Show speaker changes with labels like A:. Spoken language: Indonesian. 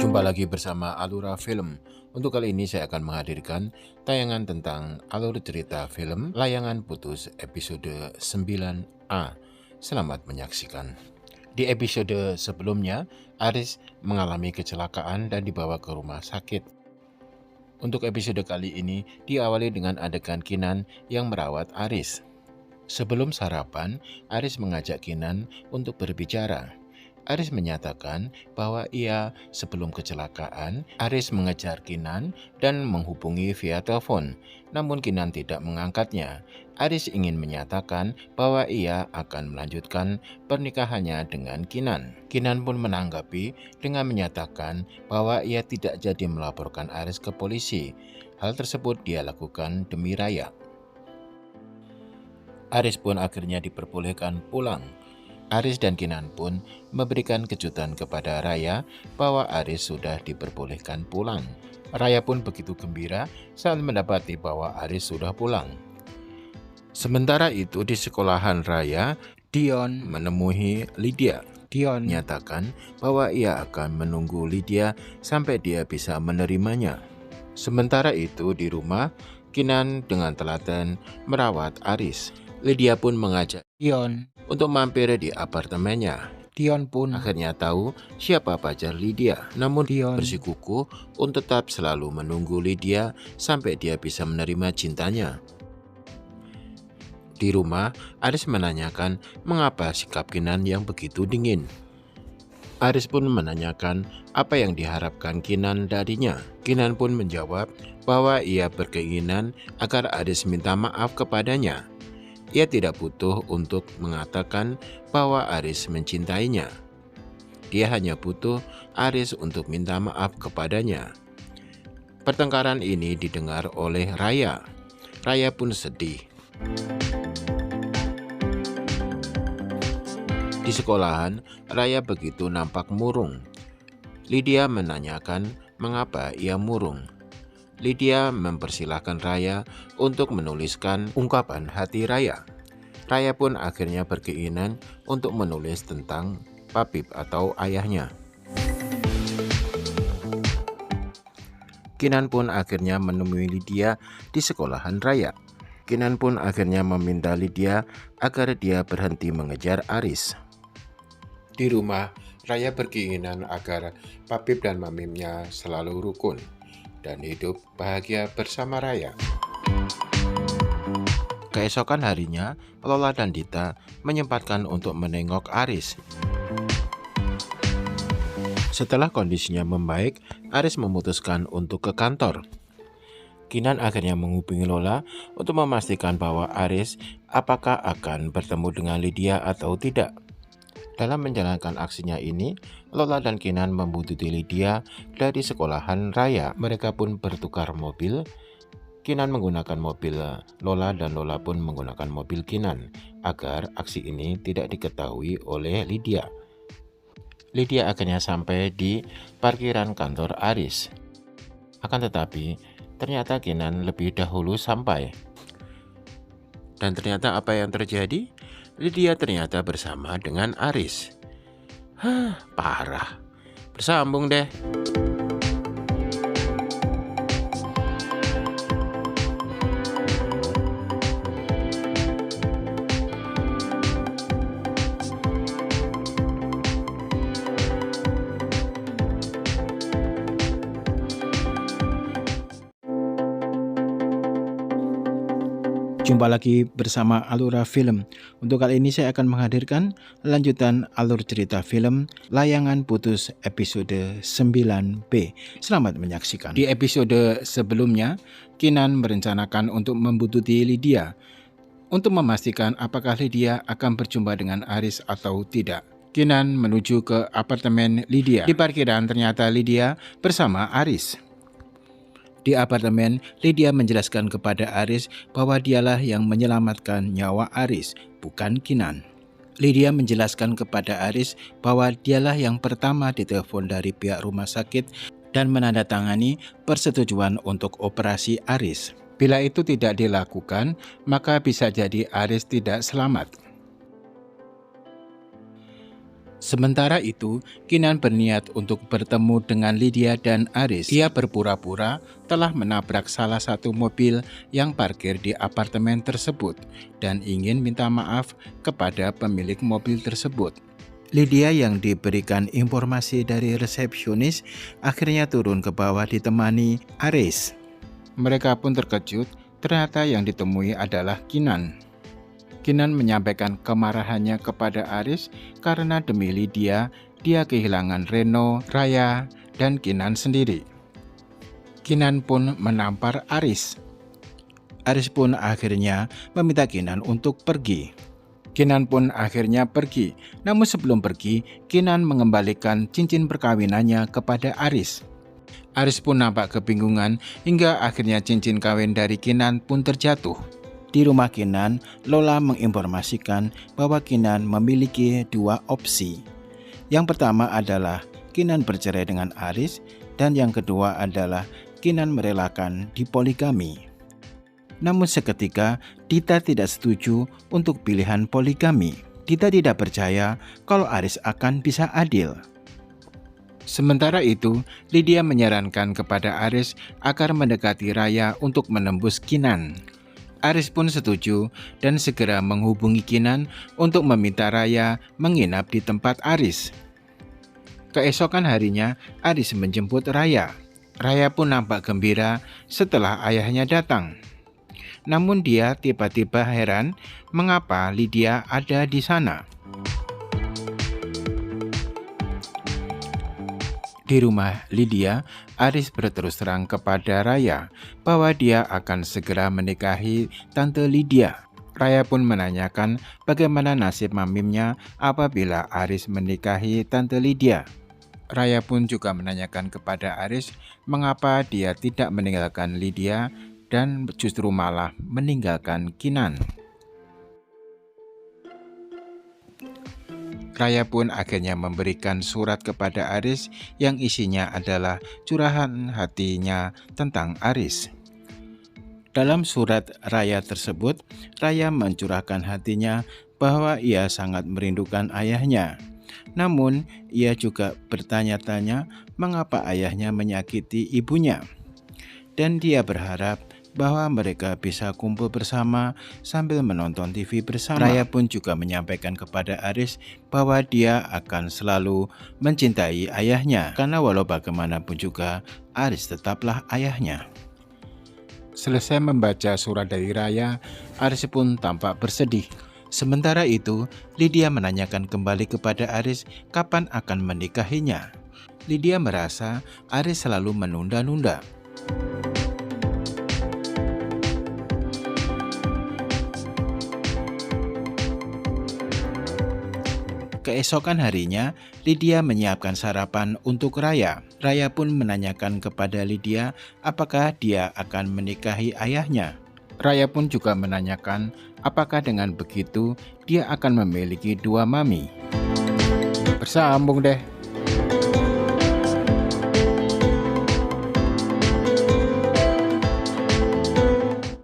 A: Jumpa lagi bersama Alura Film. Untuk kali ini saya akan menghadirkan tayangan tentang alur cerita film Layangan Putus episode 9A. Selamat menyaksikan. Di episode sebelumnya, Aris mengalami kecelakaan dan dibawa ke rumah sakit. Untuk episode kali ini diawali dengan adegan Kinan yang merawat Aris. Sebelum sarapan, Aris mengajak Kinan untuk berbicara. Aris menyatakan bahwa sebelum kecelakaan, Aris mengejar Kinan dan menghubungi via telepon. Namun Kinan tidak mengangkatnya. Aris ingin menyatakan bahwa ia akan melanjutkan pernikahannya dengan Kinan. Kinan pun menanggapi dengan menyatakan bahwa ia tidak jadi melaporkan Aris ke polisi. Hal tersebut dia lakukan demi Raya. Aris pun akhirnya diperbolehkan pulang. Aris dan Kinan pun memberikan kejutan kepada Raya bahwa Aris sudah diperbolehkan pulang. Raya pun begitu gembira saat mendapati bahwa Aris sudah pulang. Sementara itu di sekolahan Raya, Dion menemui Lydia. Dion menyatakan bahwa ia akan menunggu Lydia sampai dia bisa menerimanya. Sementara itu di rumah, Kinan dengan telaten merawat Aris. Lydia pun mengajak Dion untuk mampir di apartemennya. Dion pun akhirnya tahu siapa pacar Lydia. Namun Dion bersikukuh untuk tetap selalu menunggu Lydia sampai dia bisa menerima cintanya. Di rumah, Aris menanyakan mengapa sikap Kinan yang begitu dingin. Aris pun menanyakan apa yang diharapkan Kinan darinya. Kinan pun menjawab bahwa ia berkeinginan agar Aris minta maaf kepadanya. Ia tidak butuh untuk mengatakan bahwa Aris mencintainya. Dia hanya butuh Aris untuk minta maaf kepadanya. Pertengkaran ini didengar oleh Raya. Raya pun sedih. Di sekolahan, Raya begitu nampak murung. Lydia menanyakan mengapa ia murung. Lydia mempersilahkan Raya untuk menuliskan ungkapan hati Raya. Raya pun akhirnya berkeinginan untuk menulis tentang Papip atau ayahnya. Kinan pun akhirnya menemui Lydia di sekolahan Raya. Kinan pun akhirnya meminta Lydia agar dia berhenti mengejar Aris. Di rumah, Raya berkeinginan agar Papip dan Mamimnya selalu rukun dan hidup bahagia bersama Raya. Keesokan harinya, Lola dan Dita menyempatkan untuk menengok Aris. Setelah kondisinya membaik, Aris memutuskan untuk ke kantor. Kinan akhirnya menghubungi Lola untuk memastikan bahwa Aris apakah akan bertemu dengan Lydia atau tidak. Dalam menjalankan aksinya ini, Lola dan Kinan membuntuti Lydia dari sekolahan Raya. Mereka pun bertukar mobil. Kinan menggunakan mobil Lola dan Lola pun menggunakan mobil Kinan agar aksi ini tidak diketahui oleh Lydia. Lydia akhirnya sampai di parkiran kantor Aris. Akan tetapi, ternyata Kinan lebih dahulu sampai. Dan ternyata apa yang terjadi? Lydia ternyata bersama dengan Aris. Parah. Bersambung deh. Jumpa lagi bersama Alura Film. Untuk kali ini saya akan menghadirkan lanjutan alur cerita film Layangan Putus episode 9B. Selamat menyaksikan. Di episode sebelumnya, Kinan merencanakan untuk membuntuti Lydia untuk memastikan apakah Lydia akan berjumpa dengan Aris atau tidak. Kinan menuju ke apartemen Lydia. Di parkiran ternyata Lydia bersama Aris. Di apartemen, Lydia menjelaskan kepada Aris bahwa dialah yang menyelamatkan nyawa Aris, bukan Kinan. Lydia menjelaskan kepada Aris bahwa dialah yang pertama ditelepon dari pihak rumah sakit dan menandatangani persetujuan untuk operasi Aris. Bila itu tidak dilakukan, maka bisa jadi Aris tidak selamat. Sementara itu, Kinan berniat untuk bertemu dengan Lydia dan Aris. Ia berpura-pura telah menabrak salah satu mobil yang parkir di apartemen tersebut dan ingin minta maaf kepada pemilik mobil tersebut. Lydia yang diberikan informasi dari resepsionis akhirnya turun ke bawah ditemani Aris. Mereka pun terkejut, ternyata yang ditemui adalah Kinan. Kinan menyampaikan kemarahannya kepada Aris karena demi Lydia, dia kehilangan Reno, Raya, dan Kinan sendiri. Kinan pun menampar Aris. Aris pun akhirnya meminta Kinan untuk pergi. Kinan pun akhirnya pergi, namun sebelum pergi, Kinan mengembalikan cincin perkawinannya kepada Aris. Aris pun nampak kebingungan hingga akhirnya cincin kawin dari Kinan pun terjatuh. Di rumah Kinan, Lola menginformasikan bahwa Kinan memiliki dua opsi. Yang pertama adalah Kinan bercerai dengan Aris, dan yang kedua adalah Kinan merelakan dipoligami. Namun seketika, Dita tidak setuju untuk pilihan poligami. Dita tidak percaya kalau Aris akan bisa adil. Sementara itu, Lydia menyarankan kepada Aris agar mendekati Raya untuk menembus Kinan. Aris pun setuju dan segera menghubungi Kinan untuk meminta Raya menginap di tempat Aris. Keesokan harinya, Aris menjemput Raya. Raya pun nampak gembira setelah ayahnya datang. Namun dia tiba-tiba heran mengapa Lydia ada di sana. Di rumah Lydia, Aris berterus terang kepada Raya bahwa dia akan segera menikahi Tante Lydia. Raya pun menanyakan bagaimana nasib mamimnya apabila Aris menikahi Tante Lydia. Raya pun juga menanyakan kepada Aris mengapa dia tidak meninggalkan Lydia dan justru malah meninggalkan Kinan. Raya pun akhirnya memberikan surat kepada Aris yang isinya adalah curahan hatinya tentang Aris. Dalam surat Raya tersebut, Raya mencurahkan hatinya bahwa ia sangat merindukan ayahnya. Namun, ia juga bertanya-tanya mengapa ayahnya menyakiti ibunya. Dan dia berharap bahwa mereka bisa kumpul bersama sambil menonton TV bersama. Raya pun juga menyampaikan kepada Aris bahwa dia akan selalu mencintai ayahnya, karena walau bagaimanapun juga Aris tetaplah ayahnya. Selesai membaca surat dari Raya, Aris pun tampak bersedih. Sementara itu, Lydia menanyakan kembali kepada Aris kapan akan menikahinya. Lydia merasa Aris selalu menunda-nunda. Keesokan harinya, Lydia menyiapkan sarapan untuk Raya. Raya pun menanyakan kepada Lydia apakah dia akan menikahi ayahnya. Raya pun juga menanyakan apakah dengan begitu dia akan memiliki dua mami. Bersambung deh.